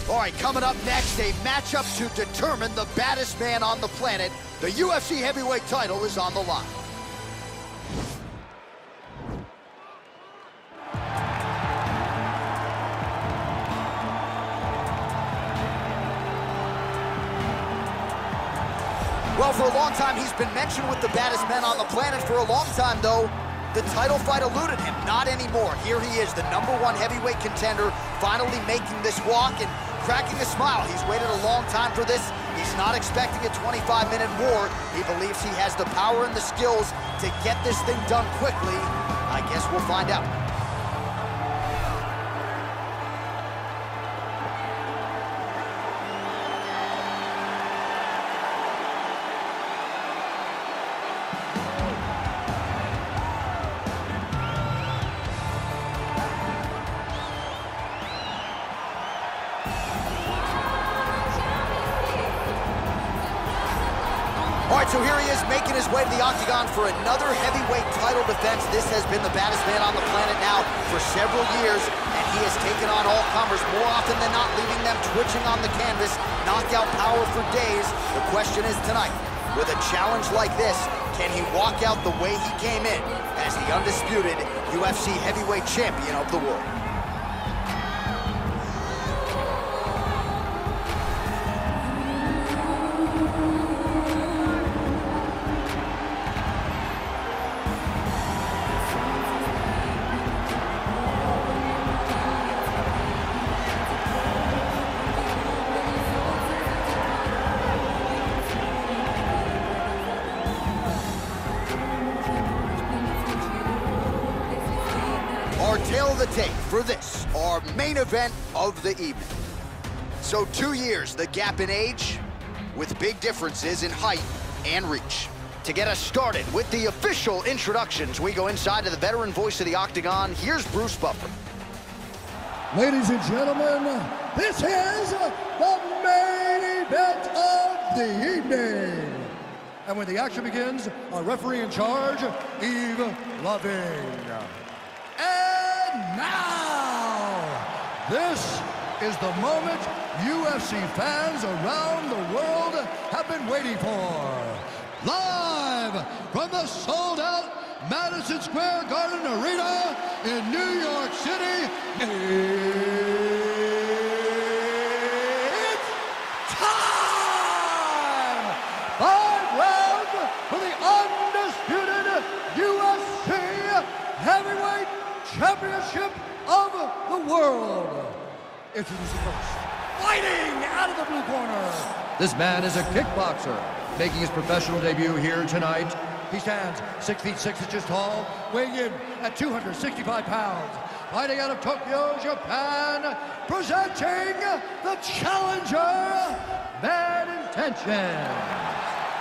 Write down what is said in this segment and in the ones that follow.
All right, coming up next, a matchup to determine the baddest man on the planet. The UFC heavyweight title is on the line. Well, for a long time, he's been mentioned with the baddest men on the planet. For a long time, though, the title fight eluded him. Not anymore. Here he is, the #1 heavyweight contender, finally making this walk and cracking a smile. He's waited a long time for this. He's not expecting a 25-minute war. He believes he has the power and the skills to get this thing done quickly. I guess we'll find out. All right, so here he is making his way to the octagon for another heavyweight title defense. This has been the baddest man on the planet now for several years, and he has taken on all comers more often than not, leaving them twitching on the canvas, knockout power for days. The question is tonight, with a challenge like this, can he walk out the way he came in as the undisputed UFC heavyweight champion of the world? Our tale of the tape for this, our main event of the evening. So 2 years, the gap in age, with big differences in height and reach. To get us started with the official introductions, we go inside to the veteran voice of the octagon. Here's Bruce Buffer. Ladies and gentlemen, this is the main event of the evening. And when the action begins, our referee in charge, Yves Loving. And now, this is the moment UFC fans around the world have been waiting for. Live from the sold-out Madison Square Garden Arena in New York City, it's time! 5 rounds for the undisputed UFC Heavyweight Championship of the world. Introducing first, fighting out of the blue corner. This man is a kickboxer, making his professional debut here tonight. He stands 6 feet 6 inches tall, weighing in at 265 pounds. Fighting out of Tokyo, Japan, presenting the challenger, Bad Intention.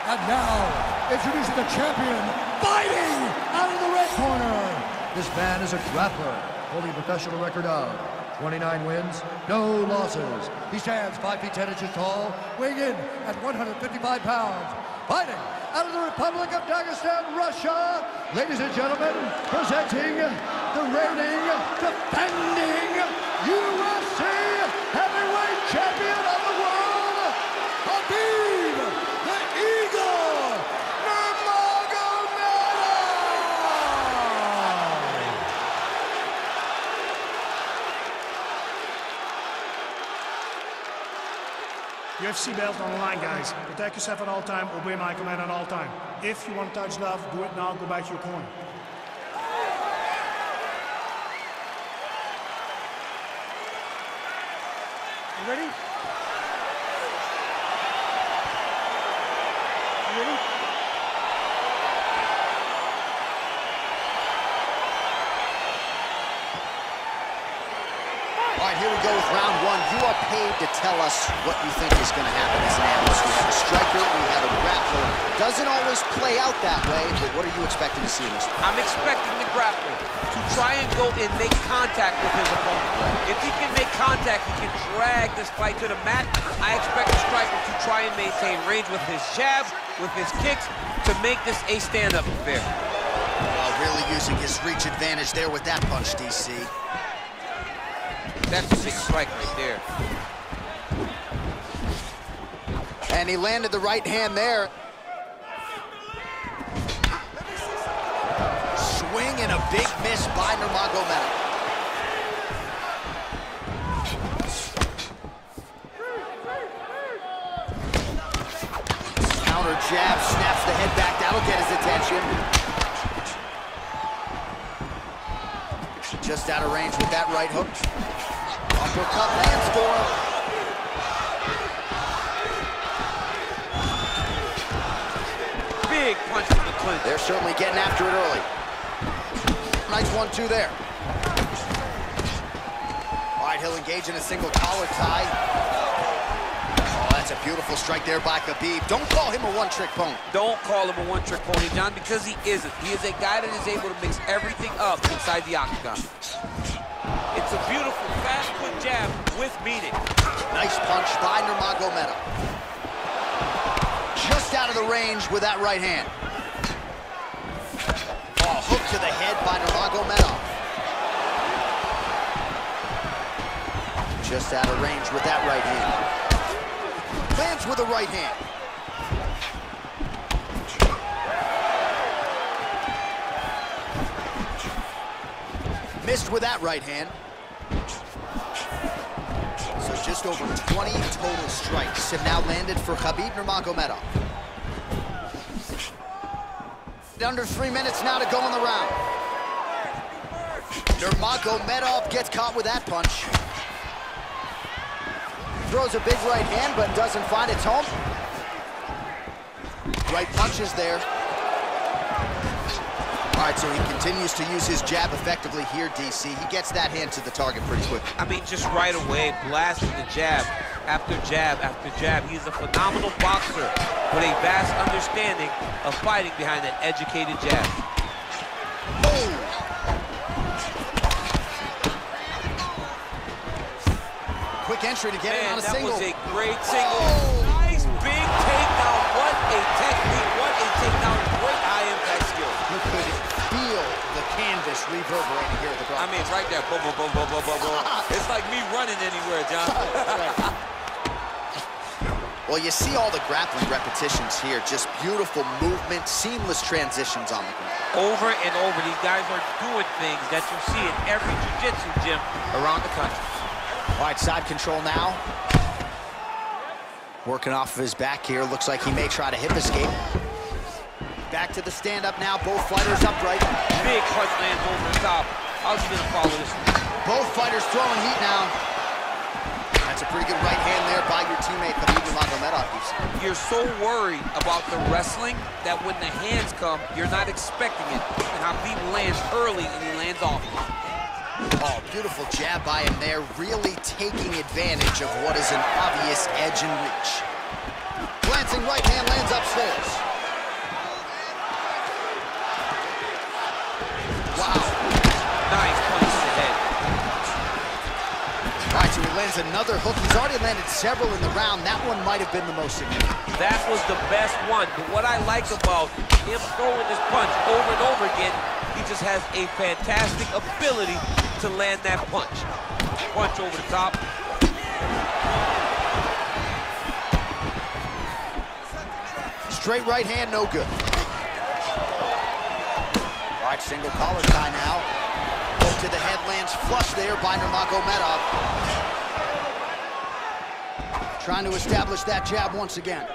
And now, introducing the champion, fighting out of the red corner. This man is a grappler, holding a professional record of 29 wins, no losses. He stands 5 feet 10 inches tall, weighing in at 155 pounds. Fighting out of the Republic of Dagestan, Russia, ladies and gentlemen, presenting the reigning, defending UFC heavyweight champion of the world, Khabib the Eagle Nurmagomedov. UFC belt on the line, guys. Protect yourself at all time, obey my command at all time. If you want to touch love, do it now, go back to your corner. You ready? You ready? All right, here we go with round one. You are paid to tell us what you think is going to happen as an analyst. We have a striker, we have a grappler. Doesn't always play out that way, but what are you expecting to see in this one? I'm expecting the grappler to try and go and make contact with his opponent. If he can make contact, he can drag this fight to the mat. I expect the striker to try and maintain range with his jabs, with his kicks, to make this a stand-up affair. Really using his reach advantage there with that punch, DC. That's a big strike right there. And he landed the right hand there. Swing and a big miss by Nurmagomedov. Counter jab, snaps the head back. That'll get his attention. Just out of range with that right hook. Uppercut lands for him. Big punch from the clinch. They're certainly getting after it early. Nice 1-2 there. All right, he'll engage in a single collar tie. Oh, that's a beautiful strike there by Khabib. Don't call him a one-trick pony. Don't call him a one-trick pony, John, because he isn't. He is a guy that is able to mix everything up inside the octagon. It's a beautiful fast foot jab with meaning. Nice punch by Nurmagomedov. Just out of the range with that right hand. Oh, hook to the head by Nurmagomedov. Just out of range with that right hand. Lands with the right hand. Missed with that right hand. So just over 20 total strikes have now landed for Khabib Nurmagomedov. Under 3 minutes now to go in the round. Nurmagomedov gets caught with that punch. Throws a big right hand, but doesn't find its home. Right punches there. All right, so he continues to use his jab effectively here, DC. He gets that hand to the target pretty quickly. I mean, just right away, blasting the jab after jab after jab. He's a phenomenal boxer with a vast understanding of fighting behind that educated jab. Oh! Quick entry to get it on a single. That was a great single. Oh! Nice big takedown. What a technique, what a takedown. Great high-impact skill. You could feel the canvas reverberating here at the broadcast. I mean, it's right there. Boom, boom, boom, boom, boom, boom, boom. It's like me running anywhere, John. Well, you see all the grappling repetitions here. Just beautiful movement, seamless transitions on the ground. Over and over, these guys are doing things that you see in every jiu-jitsu gym around the country. All right, side control now. Working off of his back here. Looks like he may try to hip escape. Back to the stand-up now. Both fighters upright. Big punch lands over the top. How's he gonna follow this one? Both fighters throwing heat now. That's a pretty good right hand there by your teammate, Khabib Nurmagomedov. You're so worried about the wrestling that when the hands come, you're not expecting it. And Khabib lands early and he lands off. Oh, beautiful jab by him there, really taking advantage of what is an obvious edge and reach. Glancing right hand lands upstairs. Wow. Nice punch to the head. All right, so he lands another hook. He's already landed several in the round. That one might have been the most significant. That was the best one. But what I like about him throwing this punch over and over again, he just has a fantastic ability to land that punch. Punch over the top. Straight right hand, no good. All right, single collar tie now. Hook to the head lands flush there by Nurmagomedov. Trying to establish that jab once again.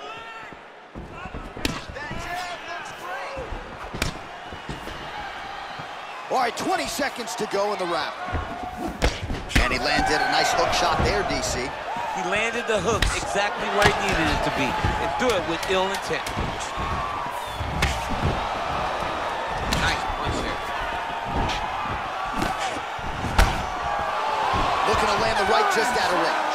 All right, 20 seconds to go in the round. And he landed a nice hook shot there, DC. He landed the hook exactly where he needed it to be, and do it with ill intent. Nice punch there. Looking to land the right just out of range.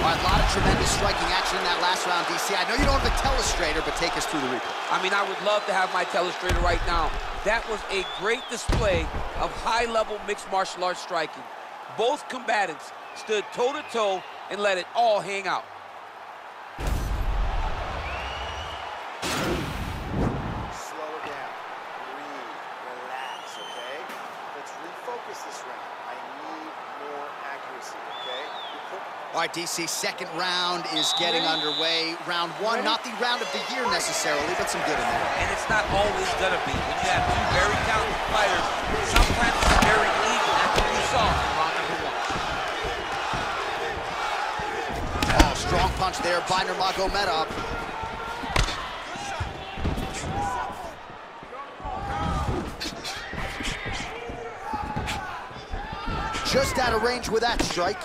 All right, a lot of tremendous striking action in that last round, DC. I know you don't have a telestrator, but take us through the replay. I mean, I would love to have my telestrator right now. That was a great display of high-level mixed martial arts striking. Both combatants stood toe-to-toe and let it all hang out. Slow it down. Breathe. Relax, okay? Let's refocus this round. I need more accuracy, okay? You put All right, DC, second round is getting underway. Round one, not the round of the year necessarily, but some good in there. And it's not always gonna be. When you have two very talented fighters, sometimes it's very even. That's what we saw in round number one. Oh, strong punch there by Nurmagomedov. Just out of range with that strike.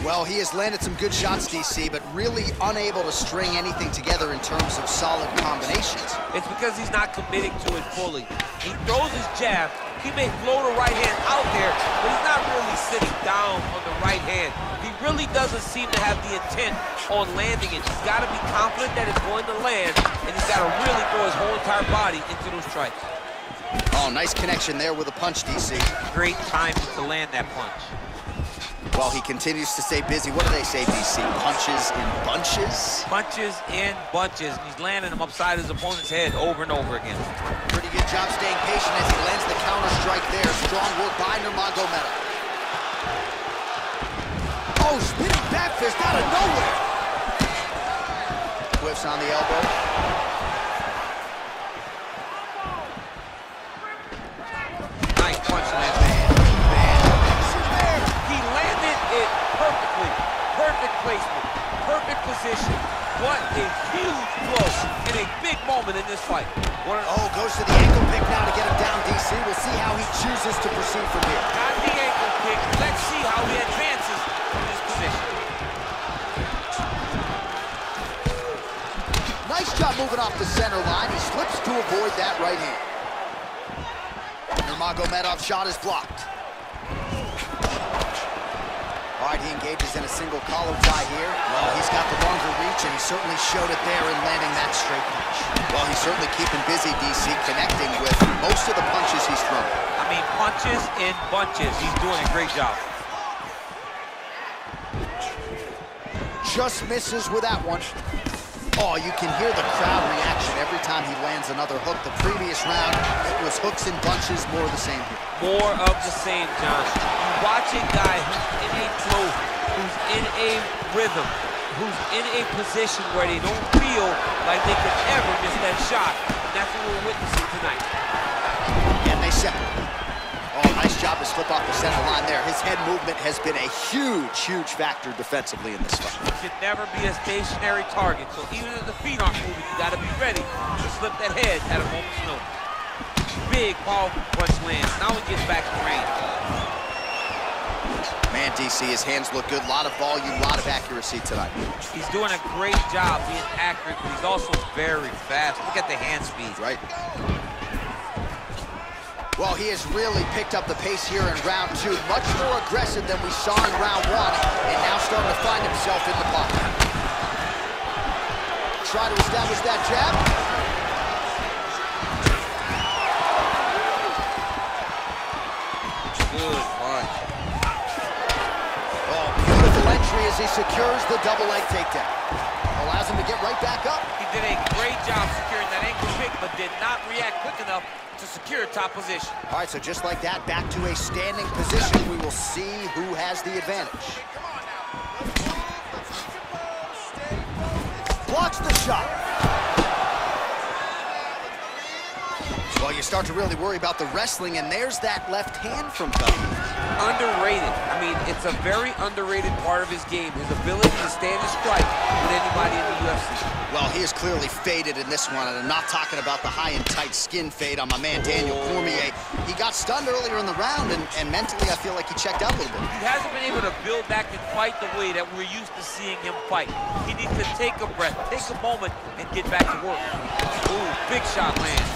Well, he has landed some good shots, DC, but really unable to string anything together in terms of solid combinations. It's because he's not committing to it fully. He throws his jab. He may float a right hand out there, but he's not really sitting down on the right hand. He really doesn't seem to have the intent on landing it. He's got to be confident that it's going to land, and he's got to really throw his whole entire body into those strikes. Oh, nice connection there with a punch, DC. Great timing to land that punch. Well, he continues to stay busy. What do they say, DC? Punches in bunches? Punches in bunches. He's landing them upside his opponent's head over and over again. Pretty good job staying patient as he lands the counter strike there. Strong work by Nurmagomedov. Oh, spinning back fist out of nowhere. Whiffs on the elbow. Nice punch, man. Perfect placement, perfect position. What a huge blow in a big moment in this fight. Oh, goes to the ankle pick now to get him down, DC. We'll see how he chooses to proceed from here. Got the ankle pick. Let's see how he advances from this position. Nice job moving off the center line. He slips to avoid that right hand. Nurmagomedov's shot is blocked. All right, he engages in a single collar tie here. Well, he's got the longer reach, and he certainly showed it there in landing that straight punch. Well, he's certainly keeping busy, DC, connecting with most of the punches he's thrown. I mean, punches in bunches. He's doing a great job. Just misses with that one. Oh, you can hear the crowd reaction every time he lands another hook. The previous round, it was hooks and bunches, more of the same here. More of the same, John. You watch a guy who's in a flow, who's in a rhythm, who's in a position where they don't feel like they could ever miss that shot. And that's what we're witnessing tonight. And they set. Oh, nice job to slip off the center line there. His head movement has been a huge, huge factor defensively in this fight. He should never be a stationary target. So even if the feet aren't moving, you got to be ready to slip that head at a moment's notice. Big, powerful punch lands. Now he gets back in range. Man, DC, his hands look good. A lot of volume, a lot of accuracy tonight. He's doing a great job being accurate, but he's also very fast. Look at the hand speed. Right. Well, he has really picked up the pace here in round two. Much more aggressive than we saw in round one, and now starting to find himself in the pocket. Try to establish that jab. Good punch. Oh, beautiful entry as he secures the double leg takedown. Allows him to get right back up. He did a great job securing that ankle pick, but did not react quick enough to secure top position. All right, so just like that, back to a standing position. We will see who has the advantage. Blocks the shot. Well, you start to really worry about the wrestling, and there's that left hand from Khabib. Underrated. I mean, it's a very underrated part of his game, his ability to stand and strike with anybody in the UFC. Well, he is clearly faded in this one, and I'm not talking about the high and tight skin fade on my man Daniel Cormier. He got stunned earlier in the round, and mentally I feel like he checked out a little bit. He hasn't been able to build back and fight the way that we're used to seeing him fight. He needs to take a breath, take a moment, and get back to work. Ooh, big shot lands.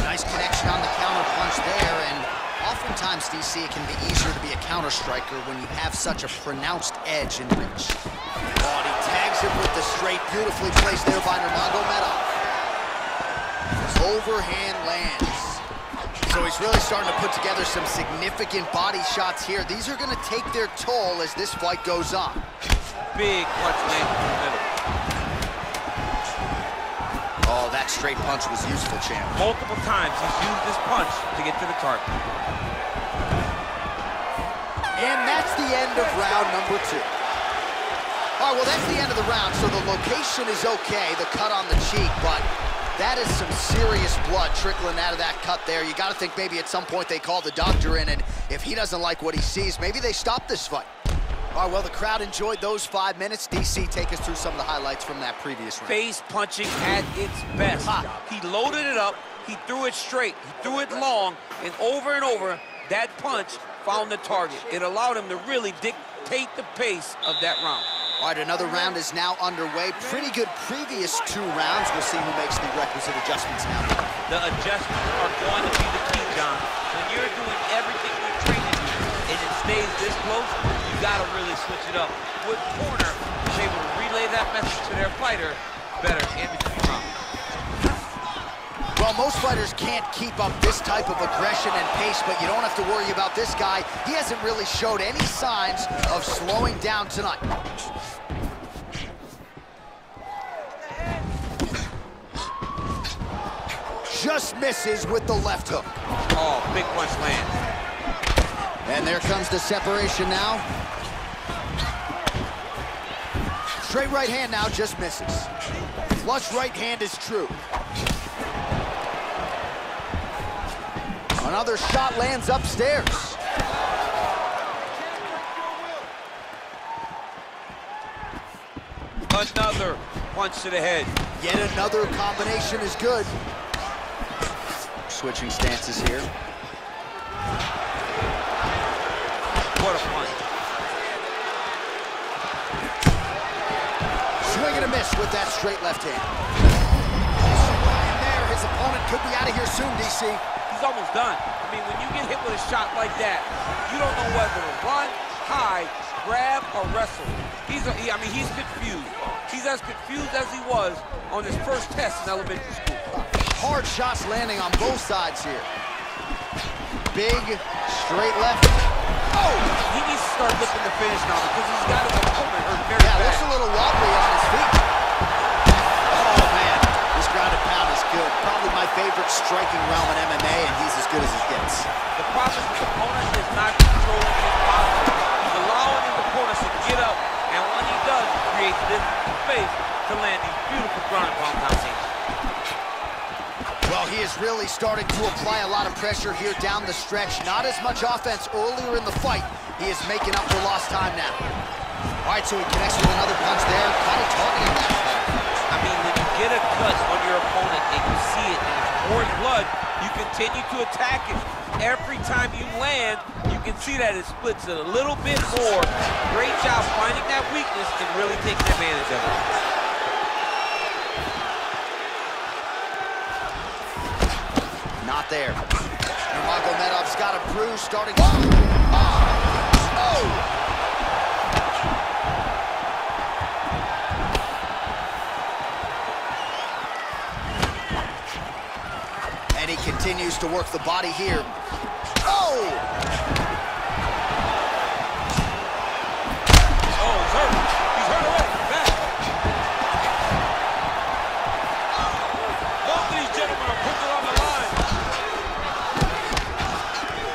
Nice connection on the counter punch there, and oftentimes, DC, it can be easier to be a counter striker when you have such a pronounced edge and reach. Oh, and he tags him with the straight, beautifully placed there by Nurmagomedov. Overhand lands. So he's really starting to put together some significant body shots here. These are going to take their toll as this fight goes on. Big punch lands in the middle. Oh, that's straight punch was useful, champ. Multiple times he's used this punch to get to the target. And that's the end of round number 2. All right, well, that's the end of the round, so the location is okay, the cut on the cheek, but that is some serious blood trickling out of that cut there. You got to think maybe at some point they call the doctor in, and if he doesn't like what he sees, maybe they stop this fight. All right, well, the crowd enjoyed those 5 minutes. DC, take us through some of the highlights from that previous round. Face punching at its best. He loaded it up, he threw it straight, he threw it long, and over, that punch found the target. It allowed him to really dictate the pace of that round. All right, another round is now underway. Pretty good previous 2 rounds. We'll see who makes the requisite adjustments now. The adjustments are going to be the key, John. When you're doing everything you're training to and it stays this close, you got to really switch it up. With corner is able to relay that message to their fighter better in between rounds. Well, most fighters can't keep up this type of aggression and pace, but you don't have to worry about this guy. He hasn't really showed any signs of slowing down tonight. Just misses with the left hook. Oh, big punch lands. And there comes the separation now. Straight right hand now, just misses. Flush right hand is true. Another shot lands upstairs. Another punch to the head. Yet another combination is good. Switching stances here. What a punch. Swing and a miss with that straight left hand. And there, his opponent could be out of here soon, DC. He's almost done. I mean, when you get hit with a shot like that, you don't know whether to run, hide, grab, or wrestle. He's confused. He's as confused as he was on his first test in elementary school. Hard shots landing on both sides here. Big, straight left. Oh! He needs to start looking to finish now because he's got his opponent hurt very bad. Looks a little wobbly on his feet. Oh, man. This ground and pound is good. Probably my favorite striking realm in MMA, and he's as good as he gets. The problem is his opponent is not controlling his posture. He's allowing his opponents to get up, and when he does, he creates this space to land these beautiful ground and pound combinations. Well, he is really starting to apply a lot of pressure here down the stretch. Not as much offense earlier in the fight. He is making up for lost time now. All right, so he connects with another punch there, kind of targeting that. I mean, when you get a cut on your opponent and you see it and it's pouring blood, you continue to attack it. Every time you land, you can see that it splits it a little bit more. Great job finding that weakness and really taking advantage of it. Not there. Nurmagomedov's got a bruise starting. Oh! And he continues to work the body here. Oh! Oh, he's hurt. He's hurt already. Back. Both of these gentlemen are putting it on the line.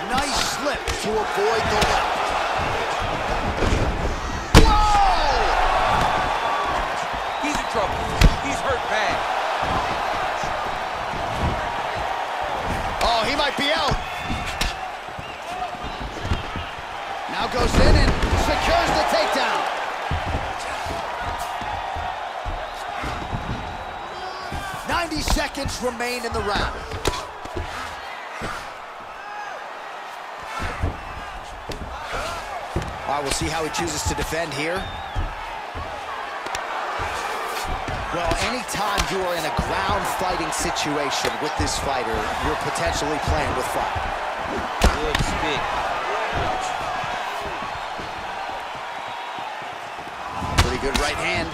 Nice slip to avoid the left. Whoa! He's in trouble. He's hurt bad. Oh, he might be out. Now goes in and secures the takedown. Seconds remain in the round. All right, we'll see how he chooses to defend here. Well, anytime you are in a ground fighting situation with this fighter, you're potentially playing with fire. Good stick. Pretty good right hand.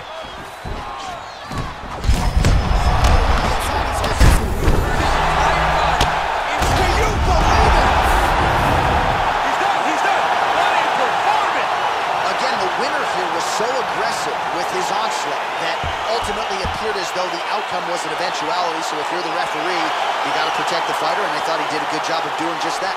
So aggressive with his onslaught that ultimately appeared as though the outcome was an eventual eventuality, so if you're the referee, you got to protect the fighter, and I thought he did a good job of doing just that.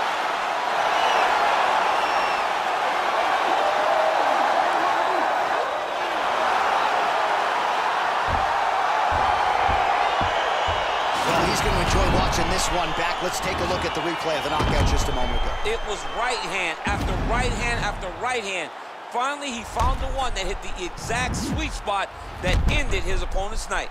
Well, he's going to enjoy watching this one back. Let's take a look at the replay of the knockout just a moment ago. It was right hand after right hand after right hand. Finally, he found the one that hit the exact sweet spot that ended his opponent's night.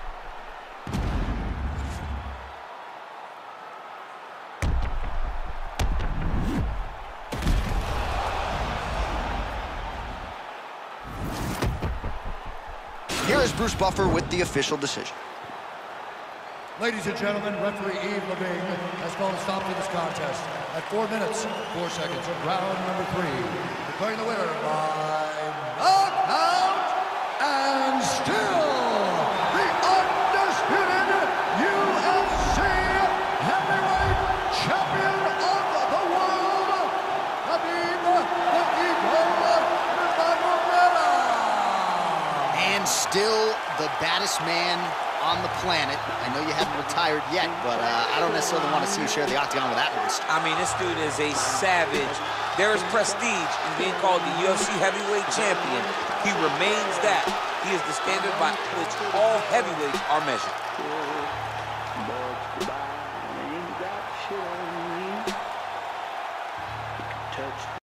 Here is Bruce Buffer with the official decision. Ladies and gentlemen, referee Yves Levine has called a stop to this contest at 4 minutes, 4 seconds of round number 3. Declaring the winner by knockout and still the undisputed UFC Heavyweight Champion of the world, Khabib Nurmagomedov. And still the baddest man on the planet. I know you haven't retired yet, but I don't necessarily want to see you share the octagon with that monster. I mean, this dude is a savage. There is prestige in being called the UFC Heavyweight Champion. He remains that. He is the standard by which all heavyweights are measured.